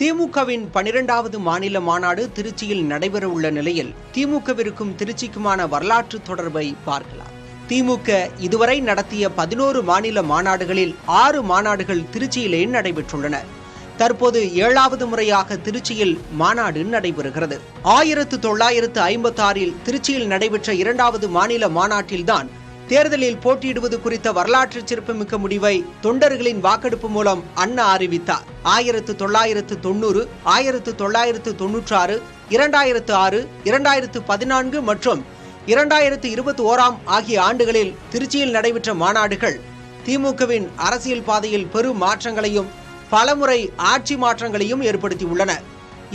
திமுகவின் 12வது மாநில மாநாடு திருச்சியில் நடைபெறவுள்ள நிலையில் திமுகவிற்கும் திருச்சிக்குமான வரலாற்று தொடர்பை பார்க்கலாம். திமுக இதுவரை நடத்திய 11 மாநில மாநாடுகளில் 6 மாநாடுகள் திருச்சியிலே நடைபெற்றுள்ளன. தற்போது 7வது முறையாக திருச்சியில் மாநாடு நடைபெறுகிறது. 1956 திருச்சியில் நடைபெற்ற 2வது மாநில மாநாட்டில்தான் தேர்தலில் போட்டியிடுவது குறித்த வரலாற்று சிறப்புமிக்க முடிவை தொண்டர்களின் வாக்கெடுப்பு மூலம் அண்ணா அறிவித்தார். 1990, 1996, 2006, 2014 மற்றும் 2021 ஆகிய ஆண்டுகளில் திருச்சியில் நடைபெற்ற மாநாடுகள் திமுகவின் அரசியல் பாதையில் பெரும் மாற்றங்களையும் பலமுறை ஆட்சி மாற்றங்களையும் ஏற்படுத்தியுள்ளன.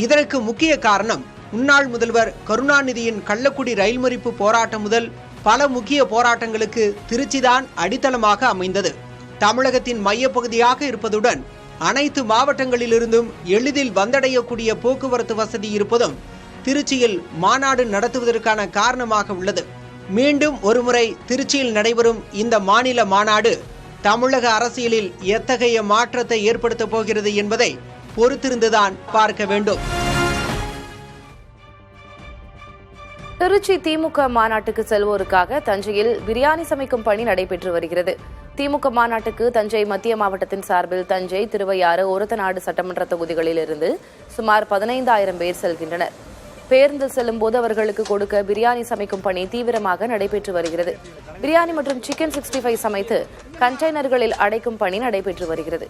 இதற்கு முக்கிய காரணம் முன்னாள் முதல்வர் கருணாநிதியின் கள்ளக்குடி ரயில் மறிப்பு போராட்டம் முதல் பல முக்கிய போராட்டங்களுக்கு திருச்சிதான் அடித்தளமாக அமைந்தது. தமிழகத்தின் மையப்பகுதியாக இருப்பதுடன் அனைத்து மாவட்டங்களிலிருந்தும் எளிதில் வந்தடையக்கூடிய போக்குவரத்து வசதி இருப்பதும் திருச்சியில் மாநாடு நடத்துவதற்கான காரணமாக உள்ளது. மீண்டும் ஒருமுறை திருச்சியில் நடைபெறும் இந்த மாநில மாநாடு தமிழக அரசியலில் எத்தகைய மாற்றத்தை ஏற்படுத்தப் போகிறது என்பதை பொறுத்திருந்துதான் பார்க்க வேண்டும். திருச்சி திமுக மாநாட்டுக்கு செல்வோருக்காக தஞ்சையில் பிரியாணி சமைக்கும் பணி நடைபெற்று வருகிறது. திமுக மாநாட்டுக்கு தஞ்சை மத்திய மாவட்டத்தின் சார்பில் தஞ்சை, திருவையாறு, ஒரத்தநாடு சட்டமன்ற தொகுதிகளில் இருந்து சுமார் 15,000 பேர் செல்கின்றனர். பேருந்தில் செல்லும் போது அவர்களுக்கு கொடுக்க பிரியாணி சமைக்கும் பணி தீவிரமாக நடைபெற்று வருகிறது. பிரியாணி மற்றும் சிக்கன் 65 சமைத்து கண்டெய்னர்களில் அடைக்கும் பணி நடைபெற்று வருகிறது.